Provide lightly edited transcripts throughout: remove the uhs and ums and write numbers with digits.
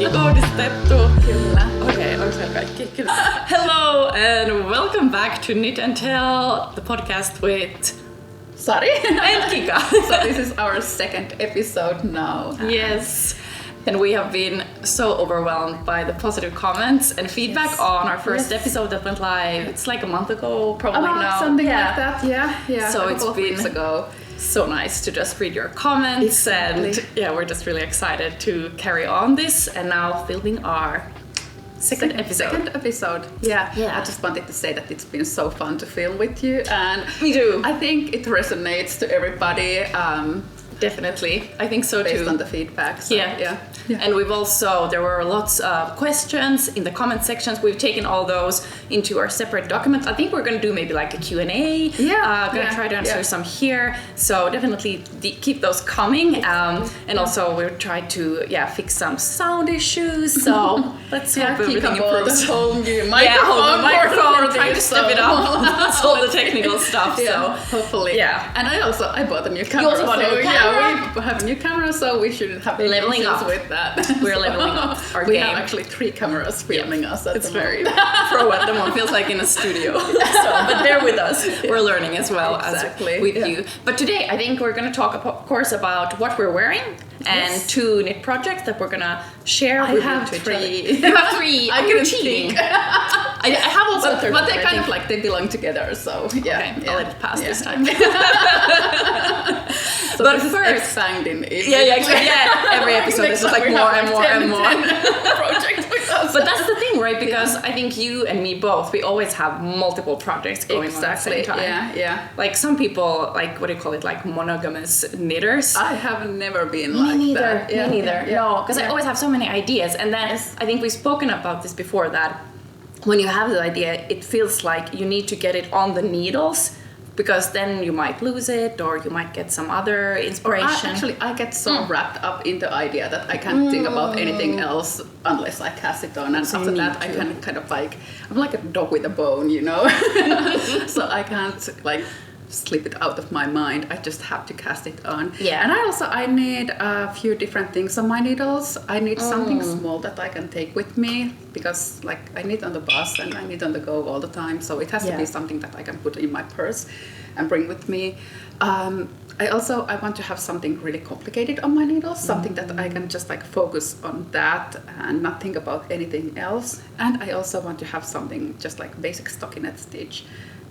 kaikki kohdistettu. Kyllä. Okei, onko se kaikki? Kyllä. Hello and welcome back to Knit and Tell, the podcast with Sari and Kika. So this is our second episode now. Yes. And we have been so overwhelmed by the positive comments and feedback on our first episode that went live. It's like a month ago, probably now. Something like that, yeah. So it's been weeks ago. So nice to just read your comments, and we're just really excited to carry on this and now filming our second episode. Yeah. I just wanted to say that it's been so fun to film with you, and me too. I think it resonates to everybody. Definitely, I think so too. Based on the feedback. So, yeah. And we've also, there were lots of questions in the comment sections. We've taken all those into our separate documents. I think we're going to do maybe like a Q&A. Gonna try to answer some here. So definitely keep those coming. And also we'll try to fix some sound issues. So let's hope everything improves. The whole new microphone, trying to step it up. That's all the technical stuff. So hopefully. Yeah. And I bought a new camera. You also bought a new camera? We have a new camera, so we shouldn't have any issues with that. We're leveling up our we game. have actually 3 cameras filming us. It's very pro at the moment. Feels like in a studio. But bear with us. We're learning as well as with you. But today I think we're going to talk, of course, about what we're wearing and 2 knit projects that we're going to share with you. I have 3. You have 3. I couldn't think. I have also 3. But they kind of like, they belong together, so Okay, I'll let it pass this time. So but this first, is expanding. Every episode is just like more and more and more. Project with us. But that's the thing, right? Because I think you and me both, we always have multiple projects going on at the same time. Yeah. Like some people, like what do you call it? Like monogamous knitters. I have never been like that. Me neither. No, because I always have so many ideas, and then I think we've spoken about this before that when you have the idea, it feels like you need to get it on the needles. Because then you might lose it, or you might get some other inspiration. I get so wrapped up in the idea that I can't think about anything else unless I cast it on. And after that, I can kind of like, I'm like a dog with a bone, you know? So I can't like slip it out of my mind. I just have to cast it on. Yeah. And I need a few different things on my needles. I need something small that I can take with me, because like I knit on the bus and I knit on the go all the time. So it has to be something that I can put in my purse and bring with me. I want to have something really complicated on my needles, something that I can just like focus on that and not think about anything else. And I also want to have something just like basic stockinette stitch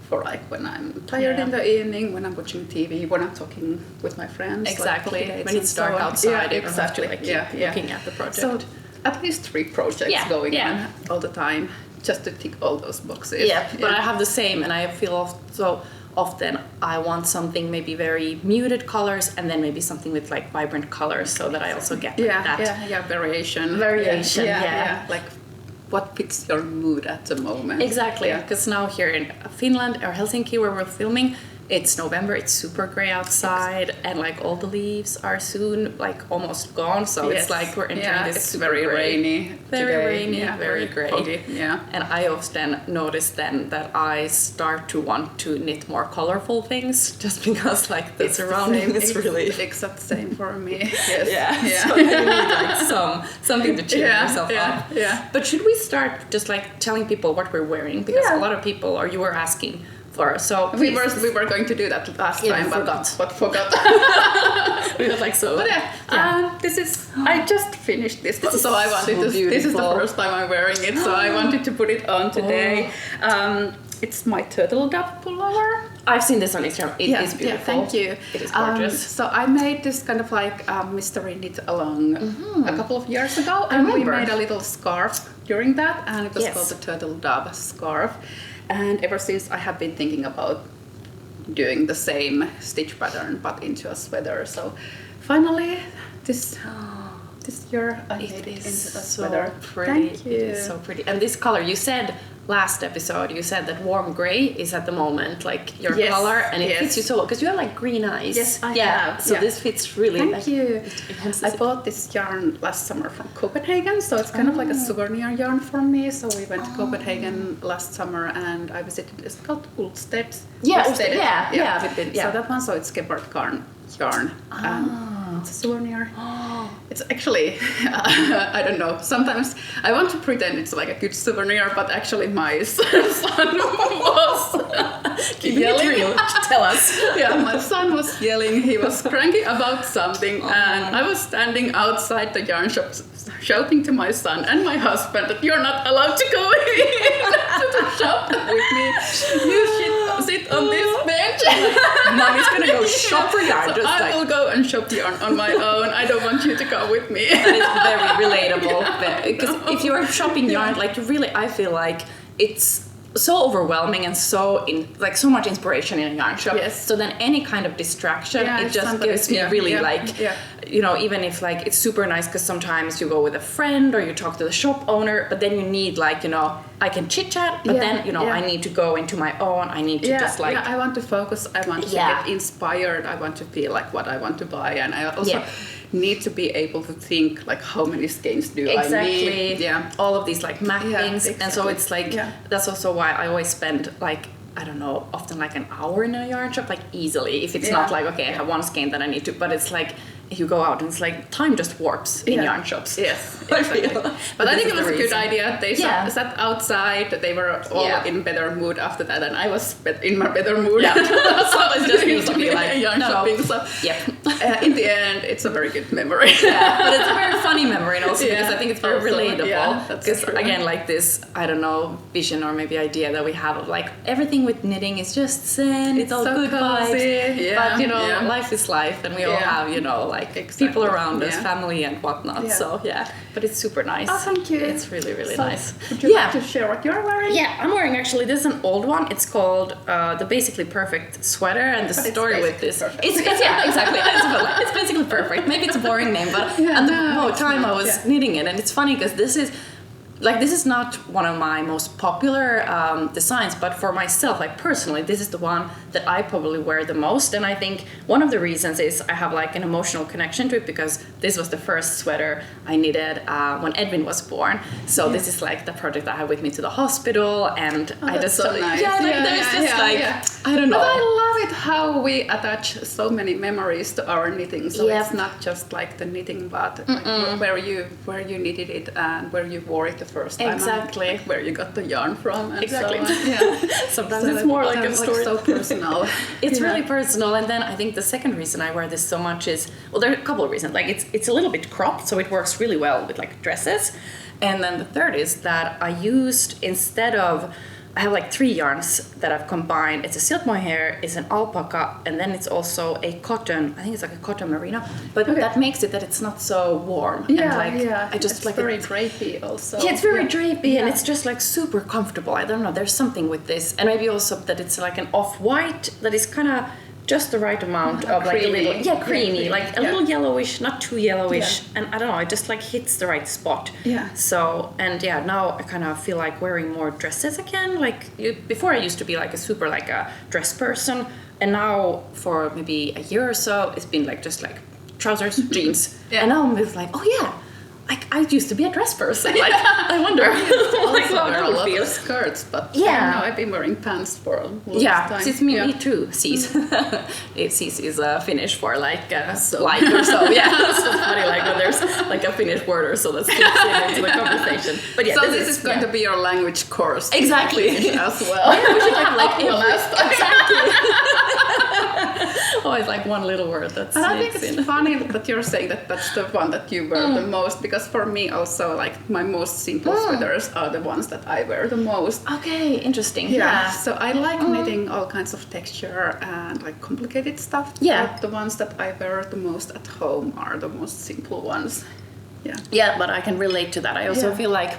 for like when I'm tired in the evening, when I'm watching TV, when I'm talking with my friends. Exactly, like when it's dark outside, you don't have to like keep looking at the project. So at least 3 projects going on all the time, just to tick all those boxes. But I have the same, and I feel so often I want something maybe very muted colors, and then maybe something with like vibrant colors, so that I also get that variation. Like what fits your mood at the moment. Exactly, because now here in Finland or Helsinki where we're filming, it's November, it's super gray outside, and like all the leaves are soon like almost gone, so it's like we're entering this it's very rainy. Very gray. Foggy, And I often notice then that I start to want to knit more colorful things, just because like the surrounding is really exact same for me. So you need like something to cheer yourself up. But should we start just like telling people what we're wearing, because a lot of people, or you were asking for, so we were going to do that last time, but forgot. We were like so. But this is. I just finished this one, so I wanted to. This is the first time I'm wearing it, so I wanted to put it on today. It's my turtle dove pullover. I've seen this on Instagram. It is beautiful. Yeah, thank you. It is gorgeous. So I made this kind of like mystery knit along a couple of years ago, and we made a little scarf during that, and it was called the turtle dove scarf. And ever since I have been thinking about doing the same stitch pattern but into a sweater. So finally this year I made it into a sweater. Pretty. Thank you. It is so pretty. And this color, you said last episode, you said that warm gray is at the moment like your color, and it fits you so well because you have like green eyes. Yes, I have. So this fits really. Thank you. I bought this yarn last summer from Copenhagen, so it's kind of like a souvenir yarn for me. So we went to Copenhagen last summer, and I visited. It's called Ulstedt. So that one. So So it's Gebhardt yarn. It's a souvenir. It's actually, I don't know, sometimes I want to pretend it's like a good souvenir, but actually my son was yelling. Tell us. Yeah, my son was yelling. He was cranky about something, and I was standing outside the yarn shop shouting to my son and my husband that you're not allowed to go in to the shop with me. You should sit on this bench. Mommy's gonna go shop for yarn. I will go and shop yarn on my own. I don't want you to come with me. That is very relatable. Because if you are shopping yarn, like really, I feel like it's so overwhelming and so much inspiration in a yarn shop. Yes. So then any kind of distraction, it just gives me really even if like it's super nice because sometimes you go with a friend or you talk to the shop owner, but then you need I can chit chat, but then I need to go into my own. I need to just I want to focus. I want to get inspired. I want to feel like what I want to buy, and I also need to be able to think like how many skeins do I need. Yeah, all of these like mappings, exactly. and so it's like that's also why I always spend like I don't know, often like an hour in a yarn shop, like easily. If it's not like okay, I have one skein that I need to, but it's like you go out and it's like time just warps in yarn shops. Yes, exactly. But I think it was a good idea. They sat outside. They were all in better mood after that, and I was in my better mood. Yeah. So it just needs to be like yarn shopping. So in the end, it's a very good memory. But it's a very funny memory, and also because I think it's very relatable. Yeah, because again, like this, I don't know, vision or maybe idea that we have of like everything with knitting is just zen. It's all so good vibes. Yeah, but life is life, and we all have like people around us, family and whatnot. So but it's super nice. Oh, thank you. It's really, really nice. Would you like to share what you're wearing? Yeah, I'm wearing actually, this is an old one. It's called the Basically Perfect Sweater, and the story with this. It's exactly. It's basically perfect. Maybe it's a boring name, but at the time I was knitting it, and it's funny because this is not one of my most popular designs, but for myself, like personally, this is the one that I probably wear the most. And I think one of the reasons is I have like an emotional connection to it because this was the first sweater I knitted when Edwin was born. So this is like the project I have with me to the hospital, and I just so nice. I don't know. But I love it how we attach so many memories to our knitting. So it's not just like the knitting, but like where you knitted it and where you wore it the first time. Exactly. And, like, where you got the yarn from. And exactly. So, Sometimes it's more like a story. So personal. It's really personal. And then I think the second reason I wear this so much is, well, there are a couple of reasons. Like it's a little bit cropped, so it works really well with like dresses. And then the third is that I have like 3 yarns that I've combined. It's a silk mohair, it's an alpaca, and then it's also a cotton. I think it's like a cotton merino, but that makes it that it's not so warm. I just it's like very drapey also. Yeah, it's very drapey, and it's just like super comfortable. I don't know. There's something with this, and maybe also that it's like an off-white that is kind of just the right amount of like creamy. a little creamy, like a little yellowish, not too yellowish, and I don't know, it just like hits the right spot. So now I kind of feel like wearing more dresses again. Like before I used to be like a super like a dress person, and now for maybe a year or so it's been like just like trousers, jeans, and now I'm just like, oh yeah, like I used to be a dress person. Like I wonder. Like a lot of skirts, but now I've been wearing pants for a long time. It's me too. Sis. Sis is Finnish for like light or so. It's so funny like when there's like a Finnish word or so that slips into the conversation. But so this is going to be your language course. Exactly. As well. We should have like always like one little word that's. And I think it's funny that you're saying that that's the one that you wear the most, because for me also like my most simple sweaters are the ones that I wear the most. Okay, interesting. So I like knitting all kinds of texture and like complicated stuff. But the ones that I wear the most at home are the most simple ones. But I can relate to that. I also feel like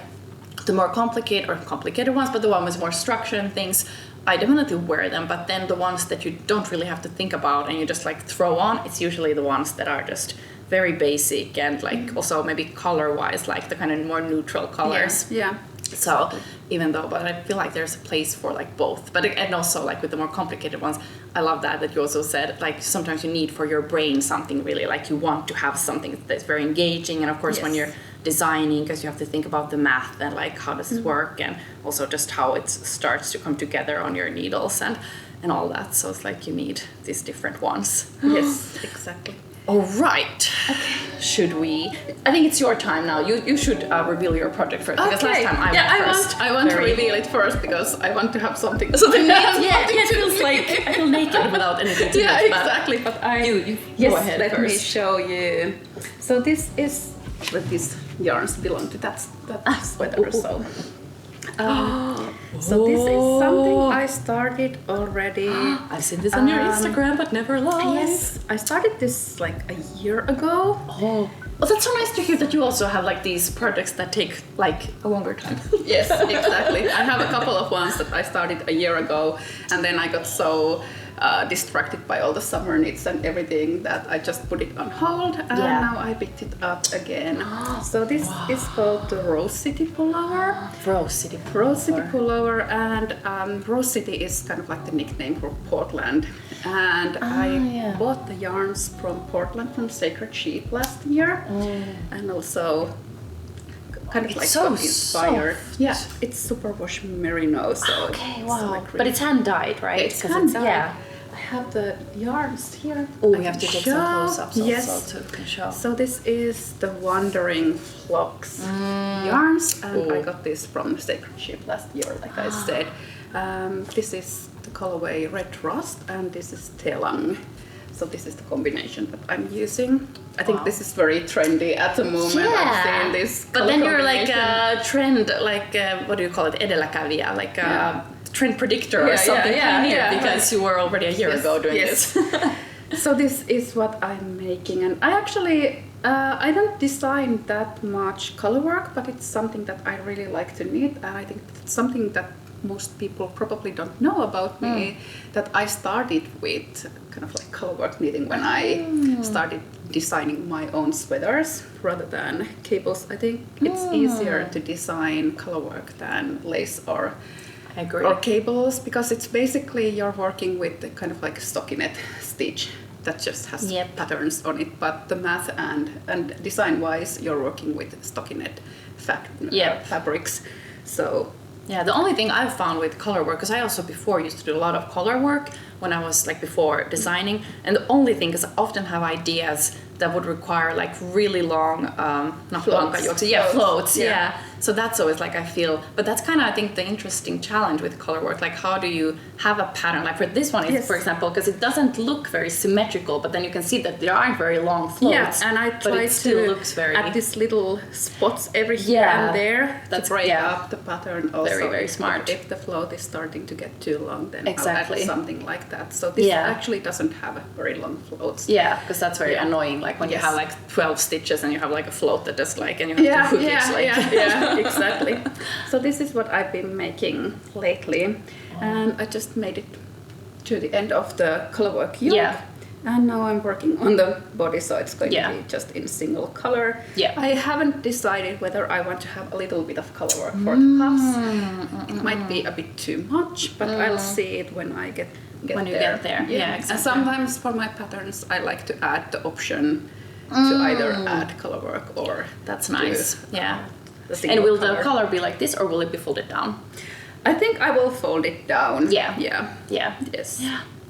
the more complicated ones, but the one with more structure and things, I definitely wear them, but then the ones that you don't really have to think about and you just like throw on, it's usually the ones that are just very basic and like also maybe color-wise, like the kind of more neutral colors. So even though, but I feel like there's a place for like both. But and also like with the more complicated ones, I love that you also said like sometimes you need for your brain something really like you want to have something that's very engaging, and of course when you're designing, because you have to think about the math and like how does this work, and also just how it starts to come together on your needles and all that. So it's like you need these different ones. Yes, exactly. All right. Okay. Should we? I think it's your time now. You should reveal your project first because last time I went first. I want to reveal it first because I want to have something. It feels like I feel naked without anything to Yeah, knit, exactly. But you yes, go ahead let first. me show you. So this is what these yarns belong to. That sweater. So this is something I started already. I've seen this on your Instagram, but never live. Yes, I started this like a year ago. Oh, that's so nice to hear that you also have like these projects that take like a longer time. Yes, exactly. I have a couple of ones that I started a year ago, and then I got so distracted by all the summer knits and everything that I just put it on hold, and now I picked it up again. So this is called the Rose City Pullover. Rose City Pullover, and Rose City is kind of like the nickname for Portland. And I bought the yarns from Portland from Sacred Sheep last year, and also kind of like so got inspired. soft. Yeah, it's super wash merino. So okay, it's wow. like really, But it's hand dyed, right? it's hand dyed. Yeah. I have the yarns here. Oh, we have to take some close-ups also to show. So this is the Wandering Flocks yarns, and I got this from Sacred Sheep last year, like I said. This is the colorway Red Rust, and this is Telang. So this is the combination that I'm using. I think this is very trendy at the moment. I'm seeing this. But then you're like a trend, like what do you call it? Edelläkävijä, like a trend predictor or something. Because you were already a year ago doing this. So this is what I'm making, and I actually I don't design that much color work, but it's something that I really like to knit, and I think it's something that most people probably don't know about me, that I started with kind of like colorwork knitting when I started designing my own sweaters rather than cables. I think it's easier to design colorwork than lace or cables, because it's basically you're working with the kind of like stockinette stitch that just has patterns on it, but the math and design wise you're working with stockinette fabrics. So the only thing I've found with color work, because I also before used to do a lot of color work when I was like before designing, and the only thing is I often have ideas that would require like really long, floats. So that's always like I feel, but that's kind of I think the interesting challenge with color work. Like how do you have a pattern? Like for this one, for example, because it doesn't look very symmetrical, but then you can see that there aren't very long floats. And I try to add these little spots every here and there to break up the pattern. Also, very smart. If the float is starting to get too long, then I'll add something like that. So this actually doesn't have a very long floats. Yeah, because that's very annoying. Like when you have like 12 stitches and you have like a float that just like, and you have to hook it. Exactly. So this is what I've been making lately, and I just made it to the end of the colorwork yoke, and now I'm working on the body, so it's going to be just in single color. I haven't decided whether I want to have a little bit of colorwork for the cuffs. It might be a bit too much, but I'll see it when I get when there. You get there. Exactly. And sometimes for my patterns I like to add the option to either add colorwork or that's nice. And will the color be like this, or will it be folded down? I think I will fold it down. Yes. Yeah.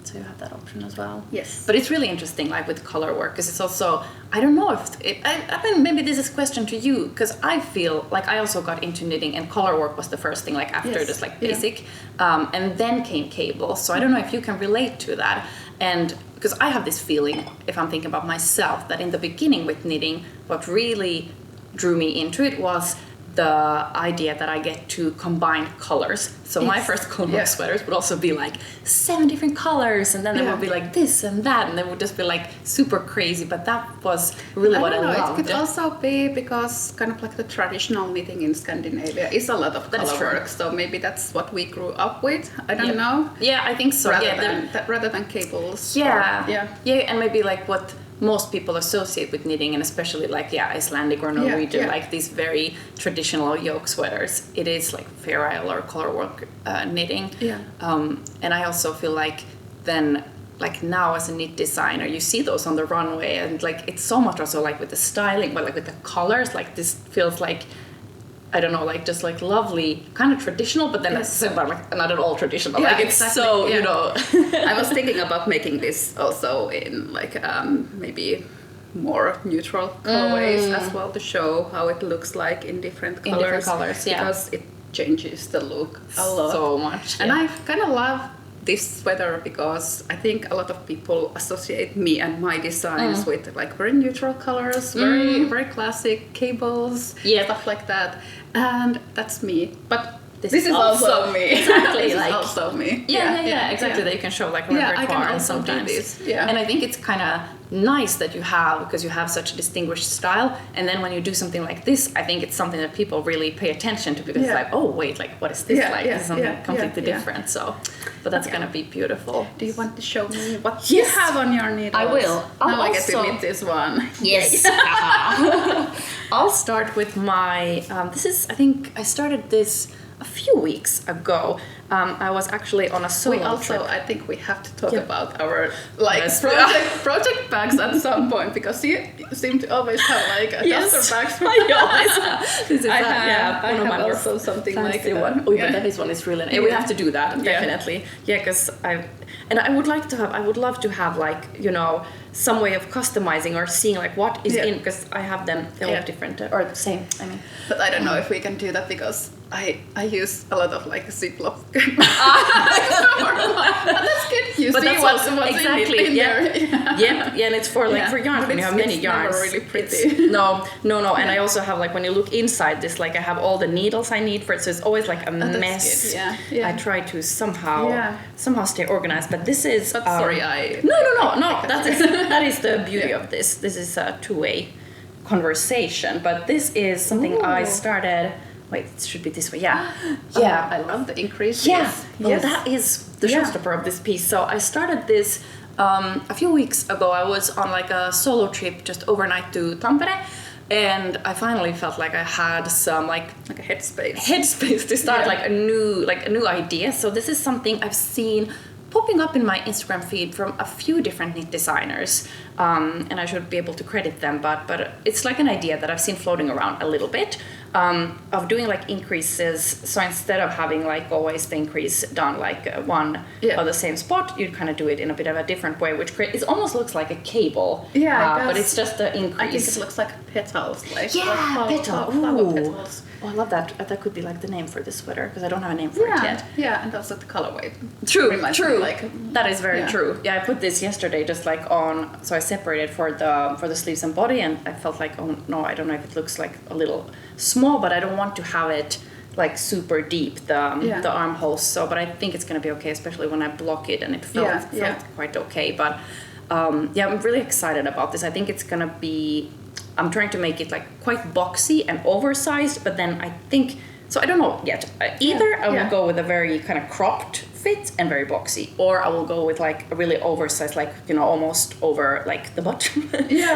So you have that option as well. Yes. But it's really interesting, like with color work, because it's also I don't know if I mean maybe this is a question to you, because I feel like I also got into knitting, and color work was the first thing, like after just like basic, and then came cables. So I don't know if you can relate to that, and because I have this feeling, if I'm thinking about myself, that in the beginning with knitting, what really drew me into it was the idea that I get to combine colors. So my first colorwork sweaters would also be like 7 different colors, and then there would be like this and that, and they would just be like super crazy. But that was really what I loved. It could also be because kind of like the traditional knitting in Scandinavia is a lot of colorwork. So maybe that's what we grew up with. I don't know. Yeah, I think so. Rather than cables. And maybe like what most people associate with knitting, and especially like Icelandic or Norwegian, like these very traditional yoke sweaters. It is like feral or colorwork knitting. And I also feel like then like now as a knit designer, you see those on the runway, and like it's so much also like with the styling, but like with the colors, like this feels like I don't know, like just like lovely, kind of traditional, but then at the same time, like not at all traditional. Like it's so, you know. I was thinking about making this also in like maybe more neutral colorways as well to show how it looks like in different colors. In different colors, yeah. Because it changes the look a lot. So much. And I kind of love this sweater because I think a lot of people associate me and my designs with like very neutral colors, very classic cables, stuff like that. And that's me. But this is also me. Exactly. This like, is also me. Yeah, exactly. That you can show like repertoire and sometimes. Do this. Yeah. And I think it's kind of nice that you have, because you have such a distinguished style. And then when you do something like this, I think it's something that people really pay attention to, because it's like, oh wait, like what is this like? This is something completely different. So, but that's gonna be beautiful. Do you want to show me what you have on your needles? I will. Now I get to knit this one. Yes. I'll start with my. I think I started this a few weeks ago. I was actually on a solo trip. I think we have to talk about our project bags at some point, because you seem to always have like a duster bags. I have also something like that. One. Oh yeah, this one is really nice. We have to do that definitely. Yeah, because I would love to have like, you know, some way of customizing or seeing like what is in, because I have them, they look different or the same. I mean, but I don't know if we can do that, because I use a lot of like Ziploc. But that's good. You see what's exactly in there. And it's for like for yarns, when you have many yarns. Never really pretty. No. And I also have like, when you look inside this, like I have all the needles I need for it, so it's always like a mess. I try to somehow stay organized, but this is. But sorry, No. That is the beauty of this. This is a two-way conversation, but this is something I started. Wait, it should be this way. I love the increase. Well, that is the showstopper of this piece. So I started this a few weeks ago. I was on like a solo trip just overnight to Tampere, and I finally felt like I had some like a headspace to start like a new idea. So this is something I've seen popping up in my Instagram feed from a few different knit designers, and I should be able to credit them, but it's like an idea that I've seen floating around a little bit, of doing like increases. So instead of having like always the increase done like one on the same spot, you'd kind of do it in a bit of a different way, which it almost looks like a cable. But it's just the increase. I think it looks like petals, like flower petals. Oh, I love that. That could be like the name for this sweater, because I don't have a name for it yet. Yeah, and also the colorway. True. Like, that is very true. Yeah, I put this yesterday just like on, so I separated for the sleeves and body, and I felt like, oh no, I don't know if it looks like a little small, but I don't want to have it like super deep, the armholes. So, but I think it's gonna be okay, especially when I block it, and it felt quite okay. But I'm really excited about this. I think it's gonna be. I'm trying to make it like quite boxy and oversized, but then I think, so I don't know yet. Either I will go with a very kind of cropped fit and very boxy, or I will go with like a really oversized, like, you know, almost over like the butt,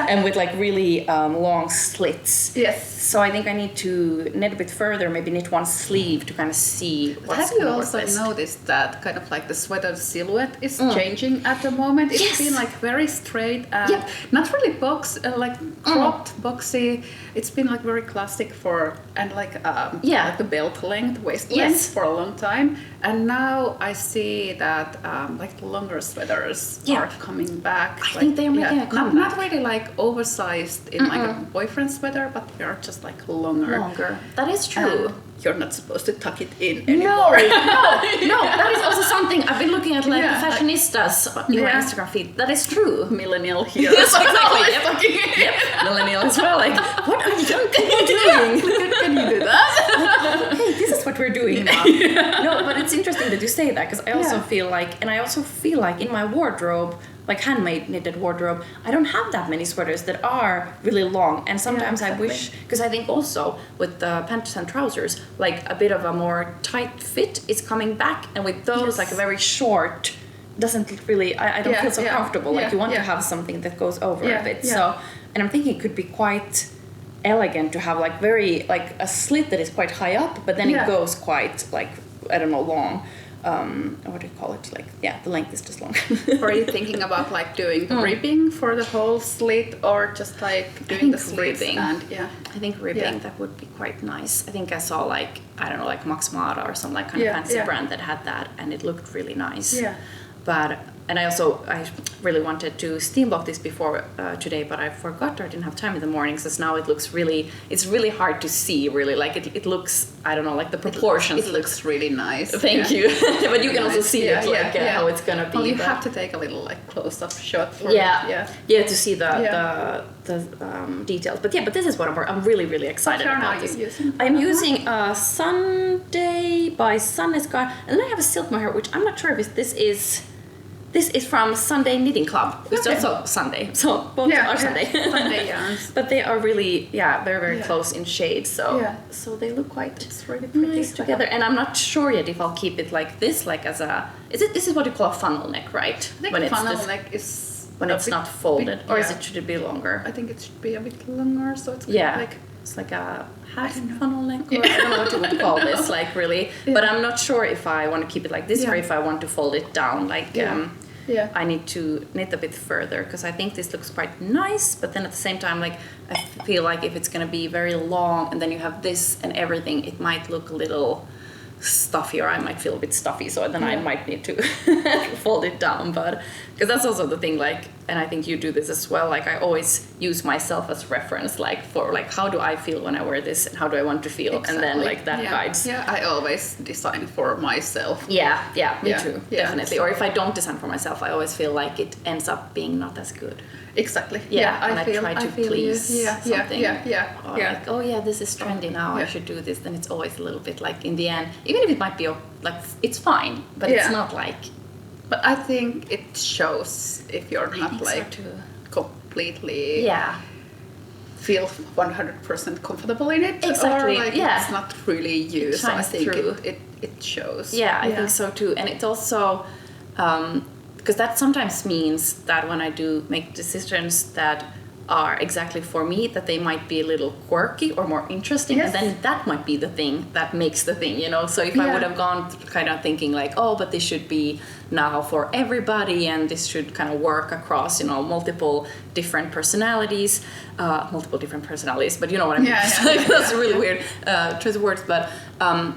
and with like really long slits. So I think I need to knit a bit further, maybe knit one sleeve to kind of see what's. Have you also noticed that kind of like the sweater silhouette is changing at the moment? It's been like very straight and not really cropped, boxy. It's been like very classic like the belt length, waist length for a long time. And now I see that like the longer sweaters are coming back. I think they're making a comeback. Not really like oversized in like a boyfriend sweater, but they're just like longer. That is true. You're not supposed to tuck it in anymore. No, that is also something I've been looking at, like the fashionistas on your Instagram feed. That is true. Millennial here. Yes, exactly. Millennial as well. Like, what are young people doing? Can you do that? Hey, this is what we're doing now. No, but it's interesting that you say that, because I also feel like, in my wardrobe, like handmade knitted wardrobe, I don't have that many sweaters that are really long, and sometimes I wish, because I think also with the pants and trousers, like a bit of a more tight fit is coming back, and with those like a very short doesn't really, I don't feel so comfortable. Like you want to have something that goes over a bit. So, and I'm thinking it could be quite elegant to have like very like a slit that is quite high up, but then it goes quite like, I don't know, long. What do you call it? Like, the length is just long. Or are you thinking about like doing the ribbing for the whole slit, or just like doing the slits? Ribbing. And I think ribbing, that would be quite nice. I think I saw like, I don't know, like Max Mara or some like kind of fancy brand that had that, and it looked really nice. But I really wanted to steam block this before today, but I forgot or didn't have time in the morning. So now it looks it's really hard to see. Really, like it looks. I don't know, like the proportions. It looks really nice. Thank you. But you can also see it, like how it's gonna be. Well, you have to take a little like close-up shot for to see the details. But this is what I'm really excited about. I'm using Sunday by Sunniscar, and then I have a silk mohair, which I'm not sure if this is from Sunday Knitting Club. It's also Sunday, so both are Sunday. Sunday yarns. But they are really, very close in shade. So they look quite really pretty nice together. And I'm not sure yet if I'll keep it like this, like as a. This is what you call a funnel neck, right? I think funnel neck is when it's not folded, or should it be longer? I think it should be a bit longer, so it's like it's like a half funnel neck, or I don't know what you would call this, like really. But I'm not sure if I want to keep it like this or if I want to fold it down. Like I need to knit a bit further because I think this looks quite nice. But then at the same time, like I feel like if it's gonna be very long and then you have this and everything, it might look a little stuffy, or I might feel a bit stuffy. So then I might need to fold it down. But because that's also the thing, like, and I think you do this as well, like I always use myself as reference, like for like how do I feel when I wear this and how do I want to feel, and then like that guides. I always design for myself. Me too, definitely. So. Or if I don't design for myself, I always feel like it ends up being not as good. Exactly. I try to please something. Like, this is trendy now. I should do this. Then it's always a little bit like in the end, even if it might be like it's fine, but it's not like. But I think it shows if you're not like completely feel 100% comfortable in it. Exactly. Or like it's not really you. So I think it shows. Yeah, I think so too. And it's also. Because that sometimes means that when I do make decisions that are exactly for me, that they might be a little quirky or more interesting, and then that might be the thing that makes the thing, you know. So if I would have gone kind of thinking like, oh, but this should be now for everybody, and this should kind of work across, you know, multiple different personalities, but you know what I mean. That's really weird choice of words, but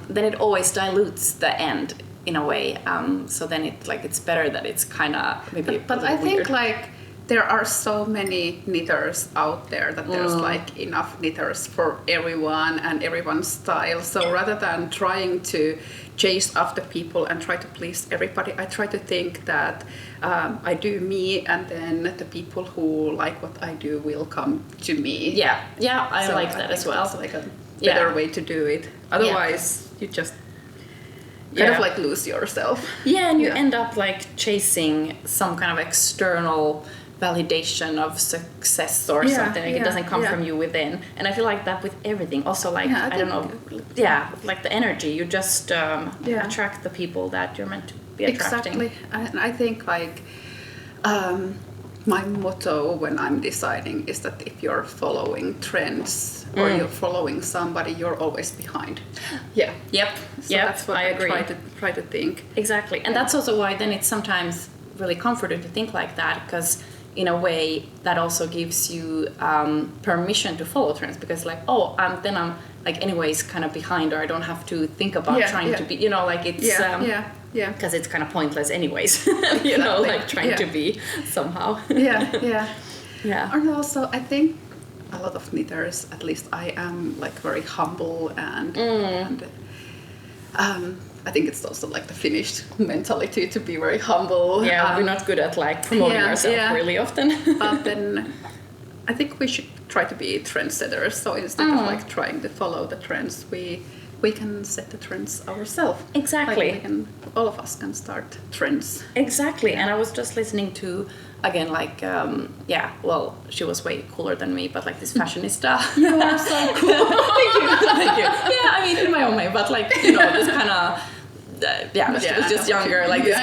then it always dilutes the end. In a way, so then it's better that it's kind of maybe. But I think like there are so many knitters out there that there's like enough knitters for everyone and everyone's style. So rather than trying to chase after people and try to please everybody, I try to think that I do me, and then the people who like what I do will come to me. I like that as well. It's like a better way to do it. Otherwise, you just. Kind of like lose yourself. Yeah, and you end up like chasing some kind of external validation of success or something. Like it doesn't come from you within. And I feel like that with everything. Also, like I don't know, like the energy. You just attract the people that you're meant to be attracting. Exactly, and I think like. My motto when I'm deciding is that if you're following trends or you're following somebody, you're always behind. So that's what I agree. Try to think. Exactly, and that's also why then it's sometimes really comforting to think like that, because in a way that also gives you permission to follow trends, because like then I'm like anyways kind of behind, or I don't have to think about trying to be, you know, like it's because it's kind of pointless anyways. You know, like trying to be somehow. And also I think a lot of knitters, at least I am, like very humble and I think it's also like the Finnish mentality to be very humble. We're not good at like promoting ourselves really often. But then I think we should try to be trendsetters. So instead of like trying to follow the trends, we can set the trends ourselves. Exactly. Like all of us can start trends. Exactly. And I was just listening to, again, like, she was way cooler than me, but like this fashionista. You are so cool. Thank you. Yeah, I mean, in my own way, but like, you know, this kind of, she was just younger, like this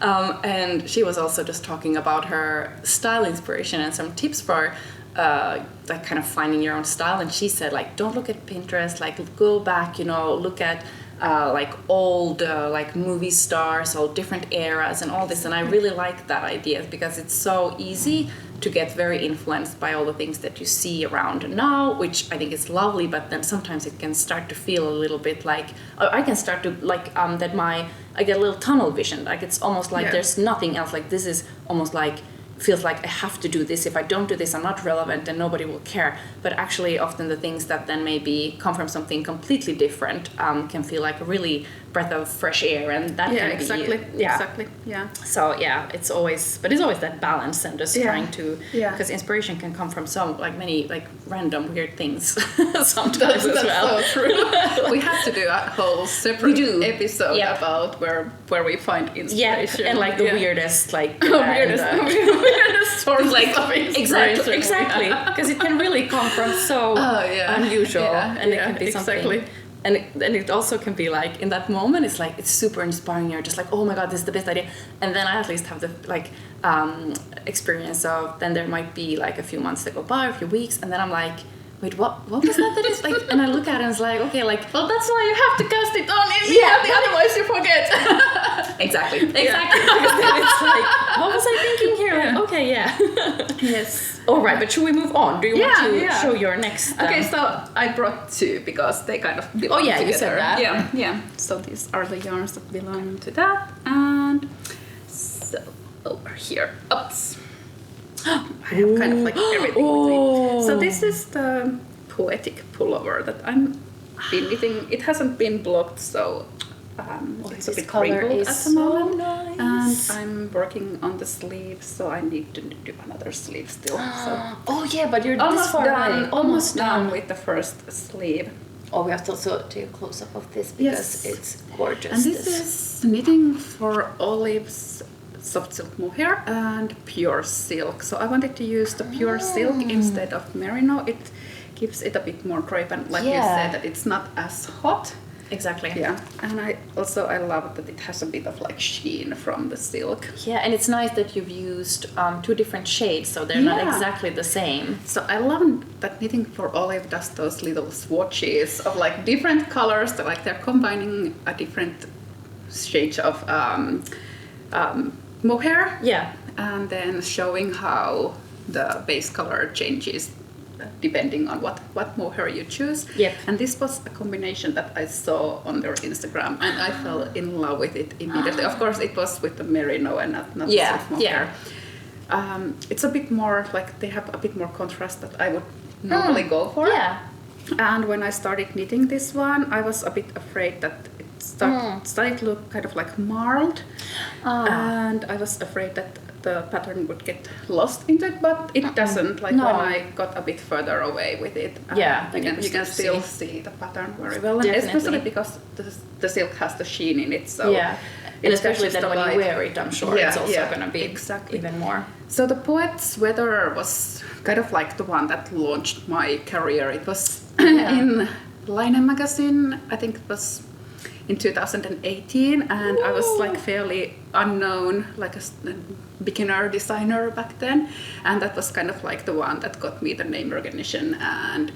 and she was also just talking about her style inspiration and some tips for like kind of finding your own style. And she said, like, don't look at Pinterest, like go back, you know, look at like old like movie stars, all different eras and all this, and I really like that idea because it's so easy to get very influenced by all the things that you see around now, which I think is lovely, but then sometimes it can start to feel a little bit like I can start to like I get a little tunnel vision, like it's almost like there's nothing else, like this is almost like feels like I have to do this. If I don't do this, I'm not relevant and nobody will care. But actually often the things that then maybe come from something completely different can feel like a really breath of fresh air, and that can exactly. be Exactly. So it's always that balance and just trying to because inspiration can come from so like many like random weird things sometimes as well. That's so true. We have to do a whole separate episode about where we find inspiration. And like the weirdest like weirdest source like of inspiration. exactly because it can really come from so unusual and it can be something. And it also can be like in that moment it's like it's super inspiring, you're just like, oh my god, this is the best idea, and then I at least have the like experience of then there might be like a few months that go by, a few weeks, and then I'm like, wait, what was that is like, and I look at it and it's like, okay, like, well, that's why you have to cast it on immediately, otherwise you forget. exactly because then it's like, what was I thinking here? Like, okay, yes. All right, but should we move on? Do you want to show your next? Okay, so I brought two because they kind of belong together. You said that. Yeah. So these are the yarns that belong to that, and so over here, oops. I have kind of like everything between. So this is the Poetic Pullover that I'm been knitting. It hasn't been blocked, so it's a bit wrinkled at the moment. Nice. And I'm working on the sleeves, so I need to do another sleeve still. So but you're almost done with the first sleeve. Oh, we have to also take a close-up of this because it's gorgeous. And this is knitting for olives, soft silk mohair and pure silk. So I wanted to use the pure silk instead of merino. It gives it a bit more drape, and like you said, that it's not as hot. Exactly. Yeah, and I love that it has a bit of like sheen from the silk. Yeah, and it's nice that you've used two different shades, so they're not exactly the same. So I love that Knitting for Olive does those little swatches of like different colors. So like they're combining a different shades of mohair. Yeah. And then showing how the base color changes depending on what mohair you choose. Yep. And this was a combination that I saw on their Instagram, and I fell in love with it immediately. Of course, it was with the merino and not the soft mohair. It's a bit more like they have a bit more contrast that I would normally go for. Yeah. And when I started knitting this one, I was a bit afraid that it started to look kind of like marled, and I was afraid that the pattern would get lost into it, but it doesn't. Like when I got a bit further away with it, you can still see the pattern very well, and especially because the silk has the sheen in it. So and especially then when you wear it, I'm sure it's also going to be even more. So the Poet Sweater was kind of like the one that launched my career. It was in Line magazine. I think it was in 2018, and I was like fairly unknown, like a beginner designer back then, and that was kind of like the one that got me the name recognition and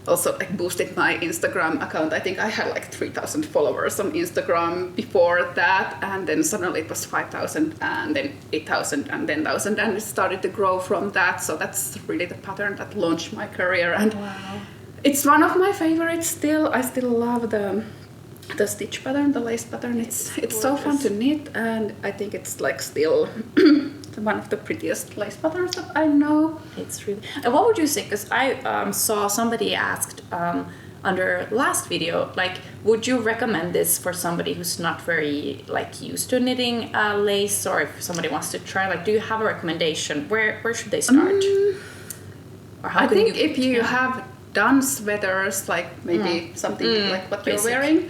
also like boosted my Instagram account. I think I had like 3,000 followers on Instagram before that, and then suddenly it was 5,000 and then 8,000 and 10,000, and it started to grow from that. So that's really the pattern that launched my career, and it's one of my favorites still. I still love the stitch pattern, the lace pattern. It's so fun to knit, and I think it's like still one of the prettiest lace patterns that I know. It's really. And what would you say? Because I saw somebody asked under last video, like, would you recommend this for somebody who's not very like used to knitting lace, or if somebody wants to try? Like, do you have a recommendation? Where should they start? Or how I think if you have done sweaters, like maybe something like what you're wearing.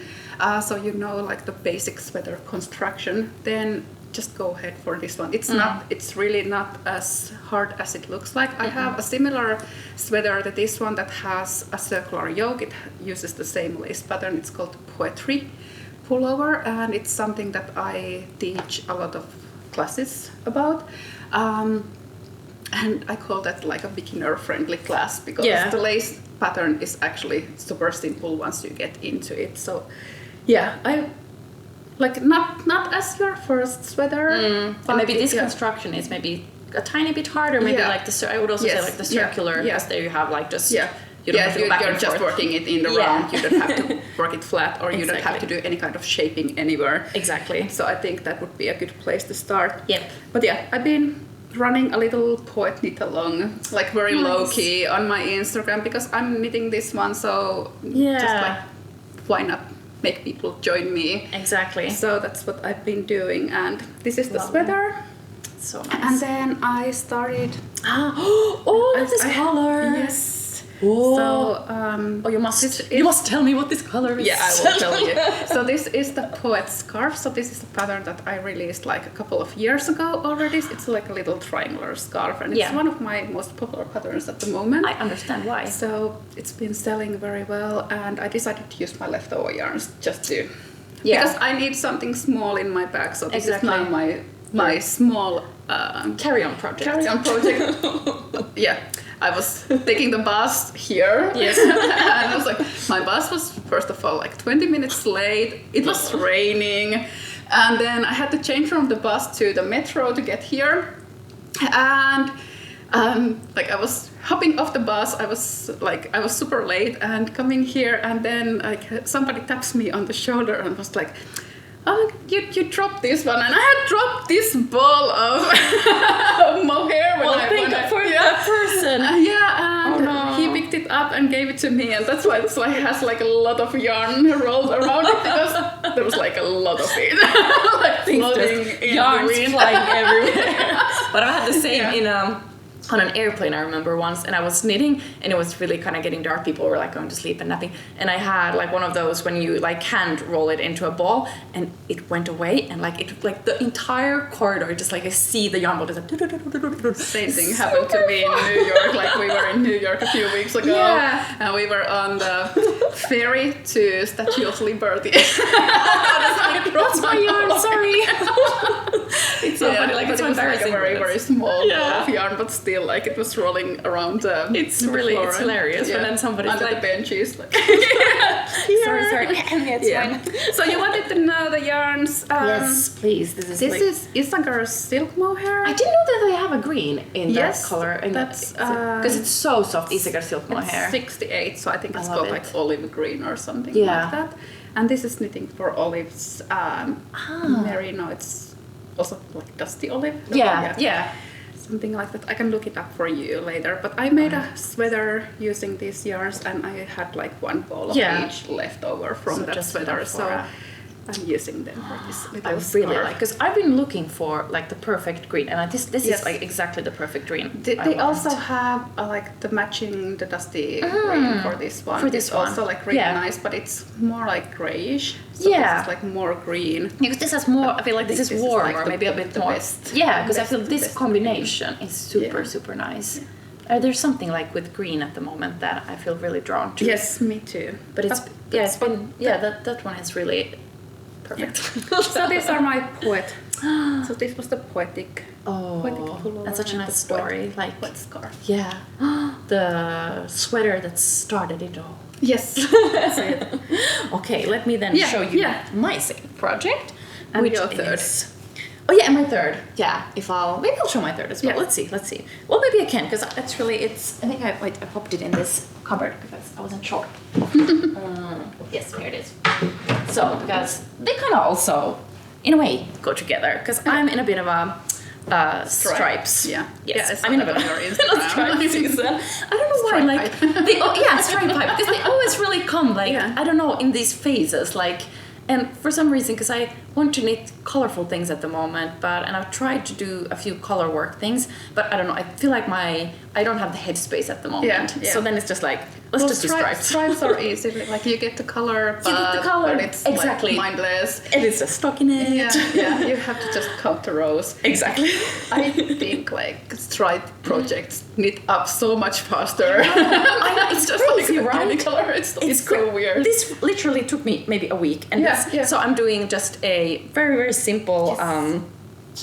So you know, like the basic sweater construction, then just go ahead for this one. It's really not as hard as it looks like. I have a similar sweater to this one that has a circular yoke. It uses the same lace pattern. It's called Poetic Pullover, and it's something that I teach a lot of classes about. And I call that like a beginner-friendly class because the lace pattern is actually super simple once you get into it. So Yeah, I like not as your first sweater. And maybe this construction is maybe a tiny bit harder. Maybe like the I would also say like the circular, because there you have like just you don't have to go back and just forth. working it in the round. You don't have to work it flat, or you don't have to do any kind of shaping anywhere. Exactly. So I think that would be a good place to start. Yep. But yeah, I've been running a little poet knit along, like very low key on my Instagram, because I'm knitting this one. So just like, why not make people join me? Exactly. So that's what I've been doing, and this is the sweater. So nice. And then I started. This color. Yes. Oh. So you must tell me what this color is. Yeah, I will tell you. So this is the poet scarf. So this is a pattern that I released like a couple of years ago already. It's like a little triangular scarf, and it's one of my most popular patterns at the moment. I understand why. So it's been selling very well, and I decided to use my leftover yarns just to because I need something small in my bag. So this is now my small carry-on project. Yeah. I was taking the bus here. Yes. And I was like, my bus was first of all like 20 minutes late. It was raining. And then I had to change from the bus to the metro to get here. And like I was hopping off the bus, I was super late and coming here, and then like somebody taps me on the shoulder and was like, oh, you dropped this one, and I had dropped this ball of mohair when I thank you for that person. And he picked it up and gave it to me, and that's why it's like has like a lot of yarn rolled around it, because there was like a lot of it, like floating in yarns the wind. flying everywhere. But I had the same on an airplane, I remember once, and I was knitting, and it was really kind of getting dark. People were like going to sleep and napping, and I had like one of those when you like hand roll it into a ball, and it went away, and like it like the entire corridor, just like I see the yarn ball just like same thing happened to me in New York. Like we were in New York a few weeks ago, and we were on the ferry to Statue of Liberty. That's my yarn, sorry. It's so funny, like it's so embarrassing. Like a very, very small ball of yarn, but still, like it was rolling around. It's hilarious. But then somebody's under like, the benches. Like, sorry. It's fine. So you wanted to know the yarns? Yes, please. This is Isagar's silk mohair. I didn't know that they have a green in that color. And that's because it's so soft. Isagar silk mohair. 68, so I think it's called like olive green or something like that. And this is knitting for olives. Merino. It's also like dusty olive. Yeah. Something like that. I can look it up for you later. But I made a sweater using these yarns, and I had like one ball of each left over from that sweater. So I'm using them for this little scarf. Really like, because I've been looking for like the perfect green, and this is like exactly the perfect green. They also have like the matching the dusty green for this one. For this one, also like really nice, but it's more like grayish. So this is like more green. Because this has more. I feel like this is warmer, like maybe a bit more. Because I feel this combination is super nice. There's something like with green at the moment that I feel really drawn to. Yes, me too. But that one is really perfect. So these are my poet. So this was the Poetic Pullover. That's such a nice story. Like poet scarf. Yeah. The sweater that started it all. Yes. That's it. Okay, let me then show you my second project. And your third. And my third. Yeah, maybe I'll show my third as well. Let's see. Well, maybe I can, because it's really, I think I popped it in this cupboard because I wasn't sure. Yes, here it is. So, because they kind of also, in a way, go together, because I'm in a bit of a stripes. Yeah. Yes, I'm in a bit of your stripe season. I don't know why, like, stripe pipe, because they always really come, like, I don't know, in these phases, like, and for some reason, because I want to knit colorful things at the moment, and I've tried to do a few color work things, but I don't know, I feel like I don't have the headspace at the moment. So then it's just like, let's just do stripes. Stripes are easy, like you get the color, but it's exactly. Like mindless. And it's a stockinette. Yeah, you have to just count the rows. Exactly. I think like stripe projects knit up so much faster. I know, it's just crazy, like right? Color. It's so weird. This literally took me maybe a week, and so I'm doing just a very simple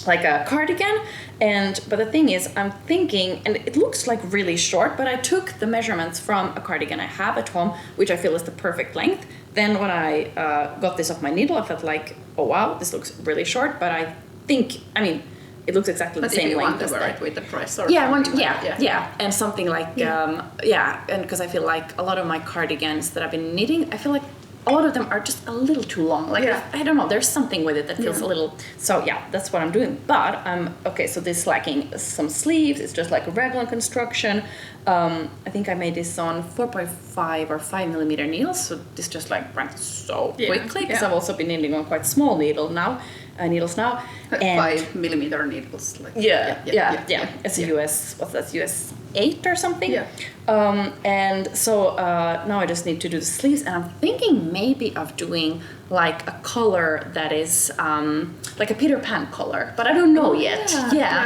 like a cardigan, but the thing is, I'm thinking, and it looks like really short, but I took the measurements from a cardigan I have at home, which I feel is the perfect length, then when I got this off my needle, I felt like, oh wow, this looks really short, but I mean, it looks exactly the same length as that. With the press or and something like and because I feel like a lot of my cardigans that I've been knitting, I feel like a lot of them are just a little too long. Like I don't know, there's something with it that feels a little. So that's what I'm doing. But okay. So this is lacking some sleeves. It's just like a raglan construction. I think I made this on 4.5 or 5 millimeter needles. So this just like ran so quickly because I've also been knitting on quite small needles now. And 5 millimeter needles. Like, It's a US. What's that? US 8 or something. And so now I just need to do the sleeves, and I'm thinking maybe of doing like a color that is like a Peter Pan color, but I don't know yet.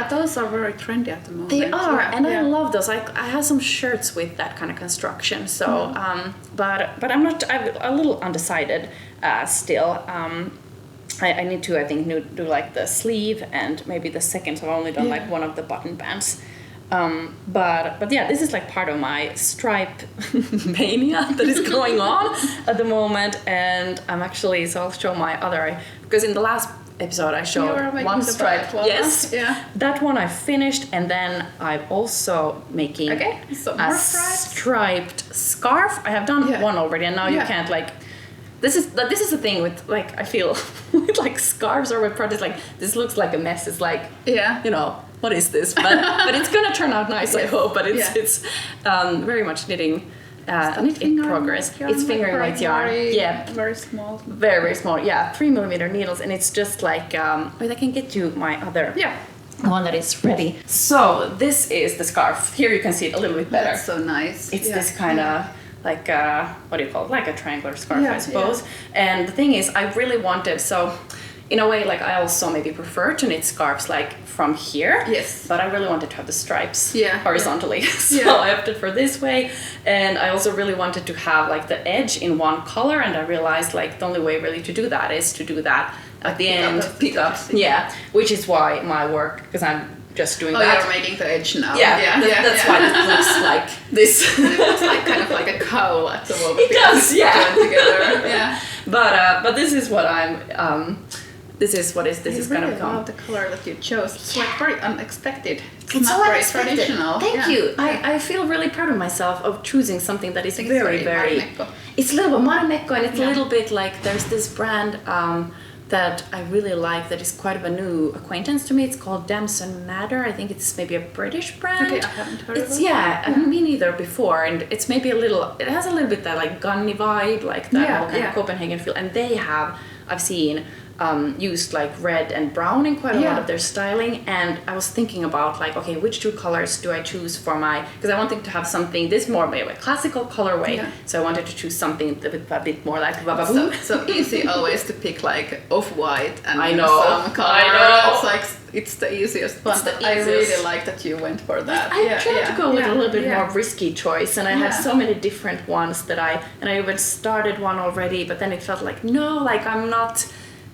Those are very trendy at the moment. They are, and I love those. I have some shirts with that kind of construction. So, but I'm a little undecided still. I need to, I think, do like the sleeve and maybe the second. So I've only done like one of the button bands. But yeah, this is like part of my stripe mania that is going on at the moment. And I'm actually, so I'll show my other, because in the last episode I showed one stripe. Yes. Yeah. That one I finished, and then I'm also making a striped scarf. I have done one already, and now you can't like. This is the thing with like I feel with like scarves or with projects like this looks like a mess. It's like you know, what is this? But it's gonna turn out nice, I hope. But it's very much knitting in progress. It's fingering weight yarn. Very small. Very small. 3 millimeter needles, and it's just like wait, I can get you my other one that is ready. So this is the scarf. Here you can see it a little bit better. That's so nice. It's this kind of like what do you call it? Like a triangular scarf, I suppose. And the thing is, I really wanted, so in a way, like I also maybe prefer to knit scarves like from here. Yes. But I really wanted to have the stripes horizontally. So I opted for this way. And I also really wanted to have like the edge in one color. And I realized like the only way really to do that is to do that at the end. Pick up. Yeah. Which is why my work, because I'm just doing that. You're making the edge now. That's why it looks like this. It looks like kind of like a cowl at the moment. It does, together. But this is what I'm. This is kind of. I really love the color that you chose. It's like very unexpected. It's not so very unexpected. Traditional. Thank you. I feel really proud of myself of choosing something that is very. It's a little bit Marimekko, and it's a little bit like there's this brand. That I really like that is quite of a new acquaintance to me. It's called Damson Matter. I think it's maybe a British brand. Okay, I haven't heard of it. I haven't been either before, and it's maybe it has a little bit that like gunny vibe, like that whole kind of Copenhagen feel. And they have, I've seen, used like red and brown in quite a lot of their styling, and I was thinking about like, okay, which two colors do I choose for my, because I wanted to have something, this more maybe a classical colorway, so I wanted to choose something a bit more like bababoo. So easy always to pick like off-white and I know. Some color. It's like, it's the easiest one. I really like that you went for that. I tried to go with a little bit more risky choice, and I had so many different ones that I even started one already, but then it felt like, no, like I'm not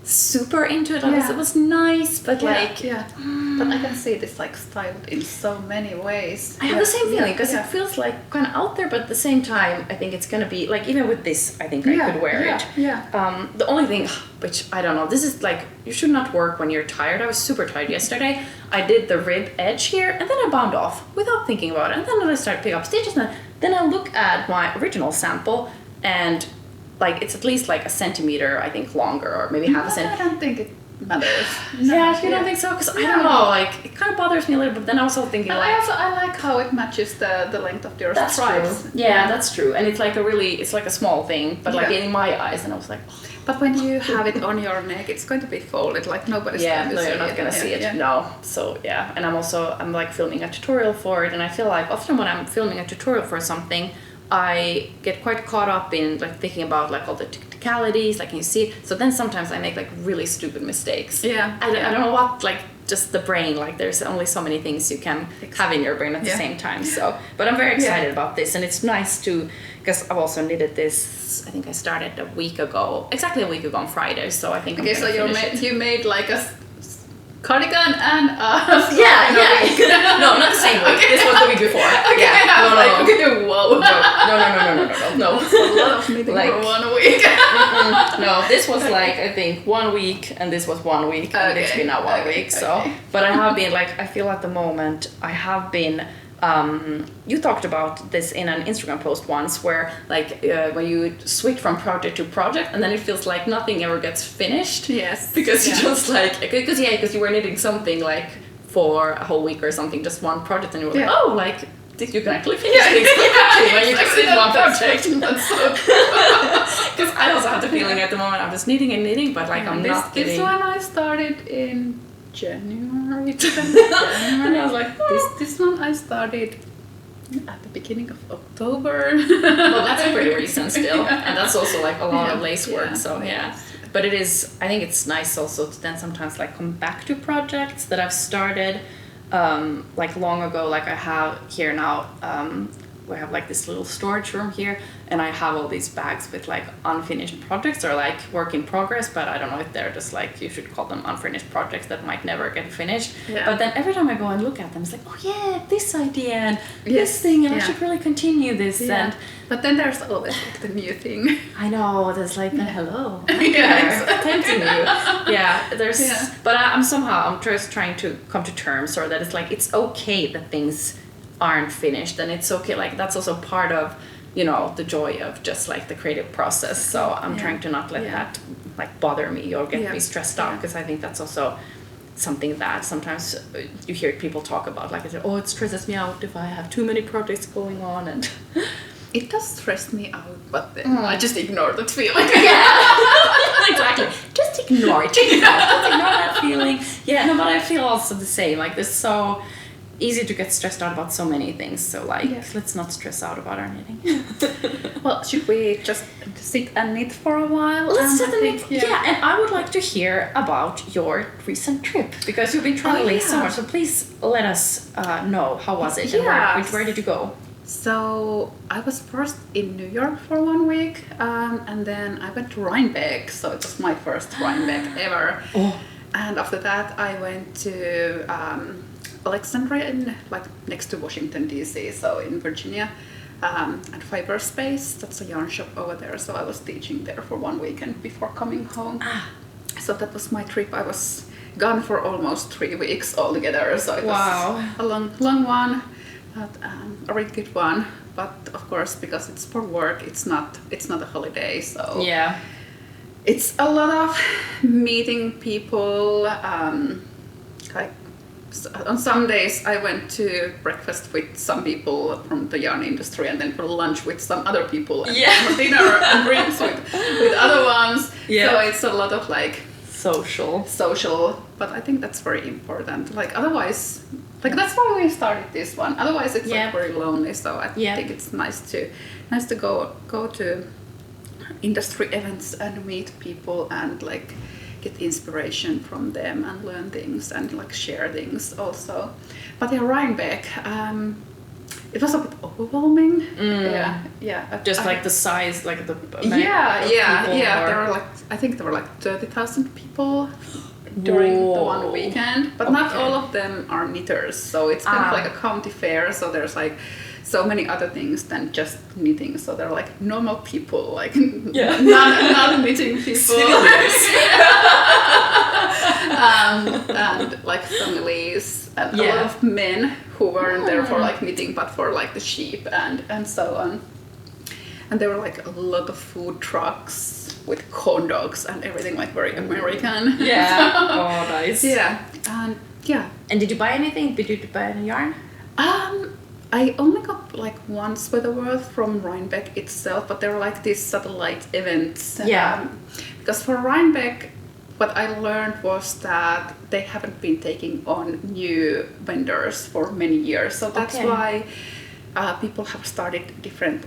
super into it. It was nice, but but I can see this like styled in so many ways. I have the same feeling because it feels like kind of out there, but at the same time I think it's gonna be like, even with this I think I could wear it. The only thing, which I don't know, this is like, you should not work when you're tired. I was super tired yesterday. I did the rib edge here, and then I bound off without thinking about it, and then I started picking up stitches, and then I look at my original sample, and like it's at least like a centimeter, I think, longer, or maybe half a centimeter. I don't think it matters. You don't think so? Because I don't know, like it kind of bothers me a little bit. Then I was also thinking I like how it matches the length of your stripes. True. Yeah, that's true. And it's like it's like a small thing, but like in my eyes, and I was like, but when you have it on your neck, it's going to be folded, like nobody's going to see it. You're not going to see it. No. So and I'm like filming a tutorial for it, and I feel like often when I'm filming a tutorial for something, I get quite caught up in like thinking about like all the technicalities, like you see. So then sometimes I make like really stupid mistakes. I don't know what, like just the brain, like there's only so many things you can have in your brain at the same time. So, but I'm very excited about this, and it's nice to, because I've also knitted this, I think I started exactly a week ago on Friday. So I think so you made like a cardigan and no, not the same week. This was the week before. No. No. It's a lot of knitting like, for 1 week. this was like, I think 1 week, and this was 1 week, and it's been now 1 week. So, but I have been like, I feel at the moment I have been. You talked about this in an Instagram post once, where like when you switch from project to project, and then it feels like nothing ever gets finished. Yes. Because you just like because you were knitting something like for a whole week or something, just one project, and you were like, oh, like you can actually finish things when you just did one project. That's so because I also have the feeling at the moment I'm just knitting and knitting, but like I'm not getting. This one I started in January. And I was like, this one I started at the beginning of October. Well, that's pretty recent still, and that's also like a lot of lace work. So yeah. But it is, I think it's nice also to then sometimes like come back to projects that I've started like long ago. Like I have here now, we have like this little storage room here, and I have all these bags with like unfinished projects or like work in progress, but I don't know if they're just like, you should call them unfinished projects that might never get finished. Yeah. But then every time I go and look at them, it's like, oh yeah, this idea and this thing, and I should really continue this. And but then there's always like the new thing. I know, there's like, hello, tempting you. Yeah, there's, but I'm just trying to come to terms, or that it's like, it's okay that things aren't finished, and it's okay, like that's also part of, you know, the joy of just like the creative process. So I'm trying to not let that like bother me or get me stressed out, because I think that's also something that sometimes you hear people talk about, like, oh, it stresses me out if I have too many projects going on. And it does stress me out, but then I just ignore that feeling. Exactly, just ignore it. Just ignore that feeling. Yeah, no, but I feel also the same, like this so easy to get stressed out about so many things, so like let's not stress out about our knitting. Well, should we just sit and knit for a while? Let's sit and knit. Yeah, and I would like to hear about your recent trip, because you've been traveling so much, so please let us know, how was it, and where did you go? So I was first in New York for 1 week, and then I went to Reinbeck, so it was my first Reinbeck ever. And after that I went to Alexandria, in like next to Washington DC, so in Virginia, at Fiber Space. That's a yarn shop over there. So I was teaching there for 1 weekend before coming home. So that was my trip. I was gone for almost 3 weeks altogether. So it was a long one, but a really good one. But of course, because it's for work, it's not a holiday. So it's a lot of meeting people. Like on some days I went to breakfast with some people from the yarn industry, and then for lunch with some other people, and for dinner and drinks with other ones. So it's a lot of like social, but I think that's very important. Like otherwise, like that's why we started this one. Otherwise it's like very lonely. So I think it's nice to go to industry events and meet people and like get inspiration from them and learn things and like share things also. But yeah, Reinbeck, it was a bit overwhelming. Just like the size, like the people. There were like, I think there were like 30,000 people during the 1 weekend, but not all of them are knitters. So it's kind of like a county fair. So there's like so many other things than just knitting. So they're like normal people, like not knitting people. And like families and a lot of men who weren't there for like knitting, but for like the sheep and so on. And there were like a lot of food trucks with corn dogs and everything, like very American. Oh, nice. And did you buy anything? Did you buy any yarn? I only got like one sweater worth from Reinbeck itself, but there were like these satellite events. Because for Reinbeck, what I learned was that they haven't been taking on new vendors for many years. So that's why people have started different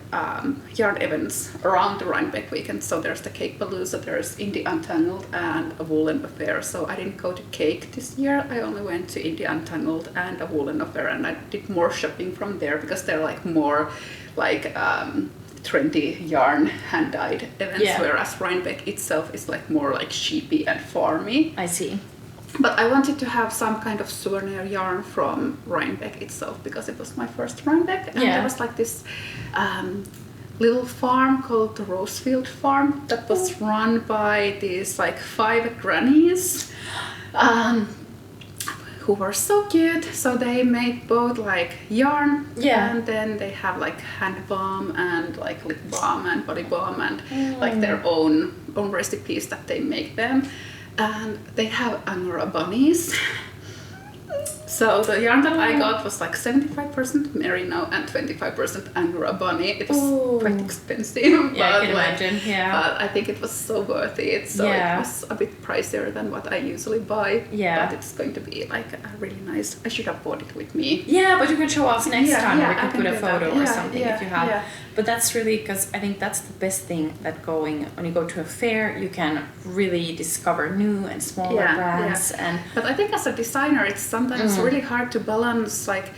yarn events around the Reinbeck weekend. So there's the Cake Palooza, there's Indie Untangled, and a Woolen Affair. So I didn't go to Cake this year. I only went to Indie Untangled and a Woolen Affair, and I did more shopping from there because they're like more like trendy yarn hand-dyed events, whereas Reinbeck itself is like more like sheepy and farmy. I see. But I wanted to have some kind of souvenir yarn from Reinbeck itself because it was my first Reinbeck, and there was like this little farm called the Rosefield Farm that was run by these like 5 grannies who were so cute. So they made both like yarn and then they have like hand balm and like lip balm and body balm and like their own recipes that they make them. And they have Angora bunnies. So the yarn that I got was like 75% merino and 25% Angora bunny. It was quite expensive. Yeah, I can imagine. Yeah. But I think it was so worth it. So it was a bit pricier than what I usually buy. Yeah. But it's going to be like a really nice. I should have bought it with me. Yeah, but you can show off next time. Or we could put a photo or something if you have. Yeah. But that's really, because I think that's the best thing that when you go to a fair, you can really discover new and smaller brands. And but I think as a designer, it's sometimes really hard to balance, like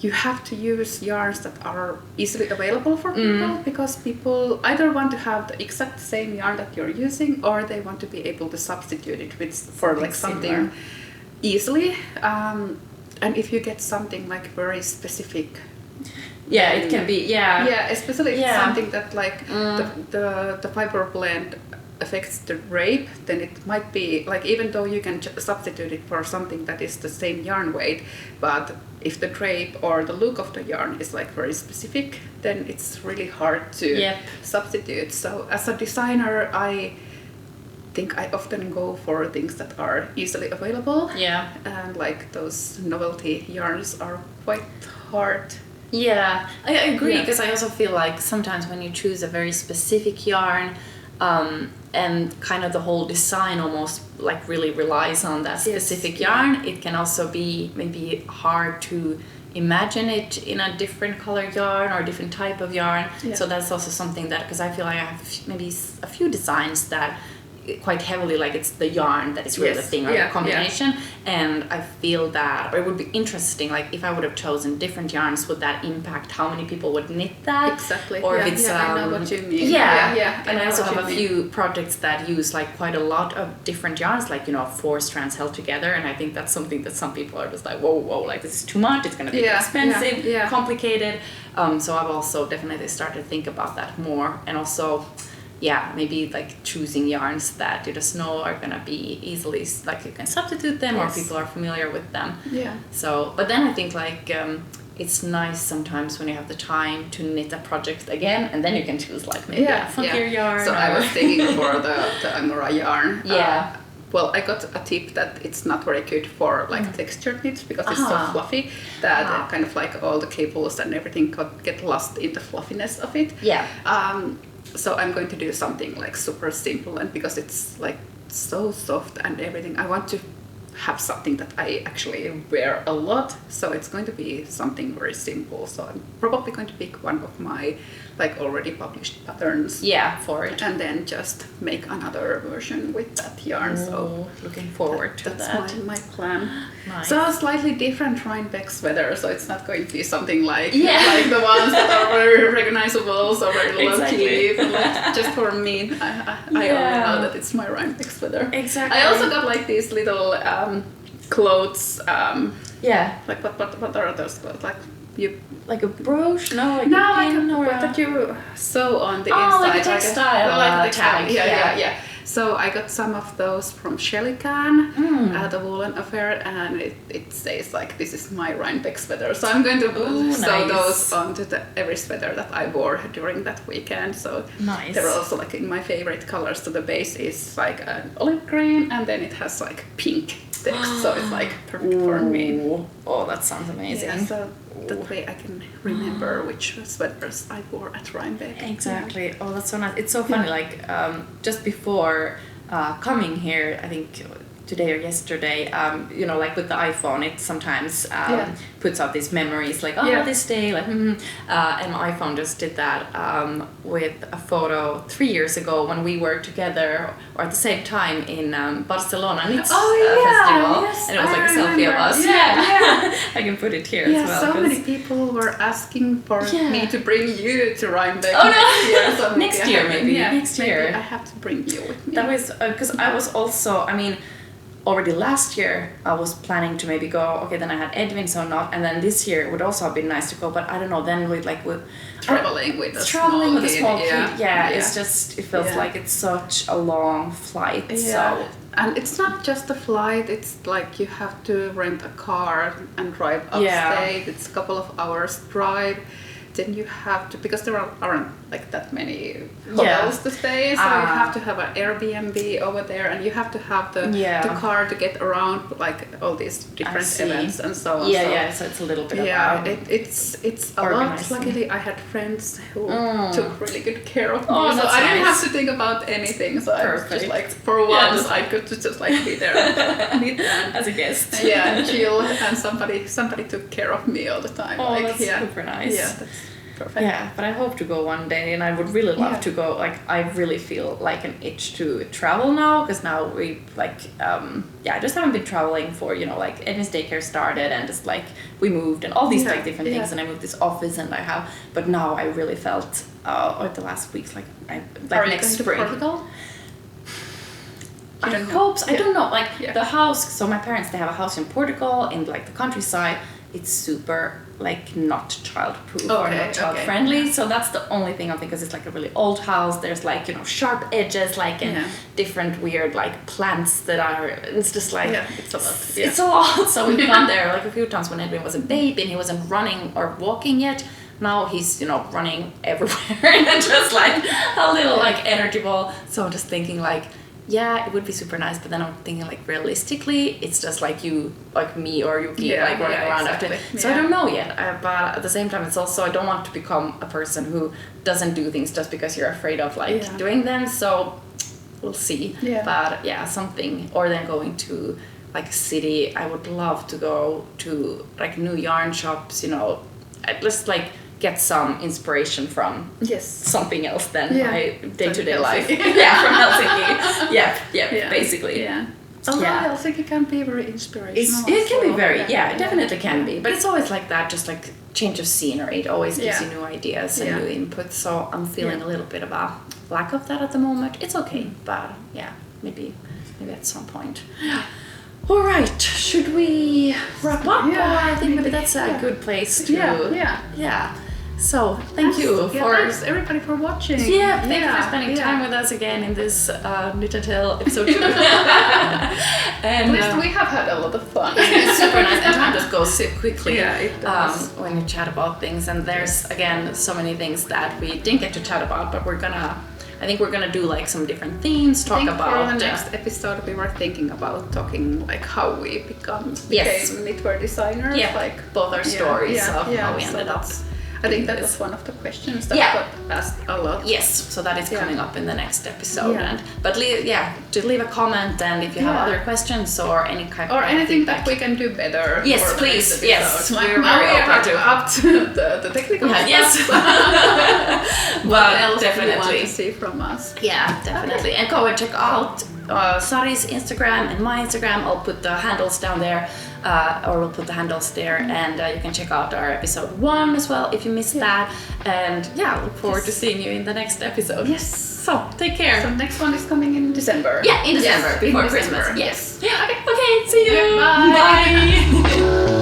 you have to use yarns that are easily available for people, because people either want to have the exact same yarn that you're using, or they want to be able to substitute it for like something easily. And if you get something like very specific, it can be especially if it's something that like the fiber blend affects the drape, then it might be like, even though you can substitute it for something that is the same yarn weight, but if the drape or the look of the yarn is like very specific, then it's really hard to substitute. So as a designer, I think I often go for things that are easily available. Yeah. And like those novelty yarns are quite hard. Yeah, I agree, because I also feel like sometimes when you choose a very specific yarn, and kind of the whole design almost like really relies on that specific yarn, it can also be maybe hard to imagine it in a different color yarn or different type of yarn. So that's also something that, because I feel like I have maybe a few designs that quite heavily like it's the yarn that is really the thing, or the combination, and I feel that, or it would be interesting, like if I would have chosen different yarns, would that impact how many people would knit that? Exactly. Or if it's I know what you mean. And I also have a few projects that use like quite a lot of different yarns, like 4 strands held together, and I think that's something that some people are just like, whoa, like this is too much, it's going to be expensive, complicated. So I've also definitely started to think about that more, and also maybe like choosing yarns that you just know are gonna be easily, like you can substitute them, or people are familiar with them. So, but then I think like it's nice sometimes when you have the time to knit a project again, and then you can choose like maybe a funkier yarn. So I was thinking for the Angora yarn. Well, I got a tip that it's not very good for like textured knits, because it's so fluffy that kind of like all the cables and everything get lost in the fluffiness of it. So I'm going to do something like super simple, and because it's like so soft and everything, I want to have something that I actually wear a lot. So it's going to be something very simple. So I'm probably going to pick one of my like already published patterns for it, and then just make another version with that yarn. So looking forward to that. That's my plan. Nice. So a slightly different Reinbeck sweater, so it's not going to be something like like the ones that are very recognizable, so very low key. Like, just for me, I only know that it's my Reinbeck sweater. Exactly. I also got like these little clothes. Like what are those clothes? Like a brooch? No, like that you sew on the inside. Like a textile tag. Yeah. So I got some of those from Shellycan, the woolen affair, and it says like, this is my Reinbeck sweater. So I'm going to sew those onto every sweater that I wore during that weekend. So they're also like in my favorite colors. So the base is like an olive green, and then it has like pink text, so it's like perfect for me. Oh, that sounds amazing. Yeah, so that way I can remember which sweaters I wore at Reinbeck. Exactly. Oh, that's so nice. It's so funny, like just before coming here, I think today or yesterday, like with the iPhone, it sometimes puts out these memories, like, this day, like, and my iPhone just did that with a photo 3 years ago when we were together, or at the same time in Barcelona Knits Festival, and it was like a selfie of us. I can put it here as well. So many people were asking for me to bring you to Reinbeck next year, maybe. Next year. I have to bring you with me. That was, because I was also, already last year I was planning to maybe go. Okay, then I had Edwin, so not. And then this year it would also have been nice to go, but I don't know. Then with traveling with a small kid, it's just it feels like it's such a long flight. Yeah. So. And it's not just a flight, it's like you have to rent a car and drive upstate. It's a couple of hours drive. Then you have to, because there aren't like that many hotels to stay, so you have to have an Airbnb over there, and you have to have the car to get around like all these different events and so on. So it's a little bit it's a lot. Luckily, I had friends who took really good care of me, so I didn't have to think about anything. So I was just like, for once, I could just like be there and meet them as a guest. And chill, and somebody took care of me all the time. Oh, that's super nice. Yeah, that's perfect. Yeah, but I hope to go one day, and I would really love to go. Like, I really feel like an itch to travel now, because now we I just haven't been traveling for, like Edwin's daycare started, and just like we moved and all these like different things, and I moved this office, and but now I really felt the last weeks like next spring. Portugal? I hope so. I don't know. Like the house. So my parents, they have a house in Portugal in like the countryside. It's super like not child-proof or not child-friendly. So that's the only thing I think, because it's like a really old house. There's like sharp edges, like and different weird like plants that are. It's just like it's a lot. It's a lot. So we've gone there like a few times when Edwin was a baby and he wasn't running or walking yet. Now he's running everywhere and just like a little like energy ball. So I'm just thinking like. Yeah, it would be super nice, but then I'm thinking like realistically, it's just like you, like me or Yuki, like running around after. So I don't know yet, but at the same time, it's also I don't want to become a person who doesn't do things just because you're afraid of like doing them. So we'll see. Yeah. But yeah, something, or then going to like a city. I would love to go to like new yarn shops. Just like. Get some inspiration from something else than my day-to-day life. From Helsinki. Yeah, basically. Yeah. Although Helsinki can be very inspirational. It can be very, it definitely can be. But it's always like that, just like change of scenery. It always gives you new ideas and new input. So I'm feeling a little bit of a lack of that at the moment. It's okay, but maybe at some point. All right, should we wrap up? I think maybe that's a good place to. Yeah. So thank you thanks everybody for watching. Yeah, thank you for spending time with us again in this Knit and Tell episode 2. And at least we have had a lot of fun. It's super nice, and time just goes so quickly. Yeah, it does. When you chat about things, and there's again so many things that we didn't get to chat about, but I think we're gonna do like some different themes. For the next episode, we were thinking about talking like how we became knitwear designers. Yeah, like both our stories of how we ended up. I think that was one of the questions that got asked a lot. Yes, so that is coming up in the next episode. But leave a comment, and if you have other questions or any kind or anything that we can do better. Yes, please. Yes, like we're very up to the technical stuff. Yes, what else definitely do you want to see from us? Yeah, definitely. And go and check out Sari's Instagram and my Instagram. I'll put the handles down there. Or we'll put the handles there, and you can check out our episode 1 as well if you missed that. And look forward to seeing you in the next episode. Yes. So take care. So next one is coming in December. Yeah, in December before Christmas. Yes. Yeah. Okay. See you. Bye.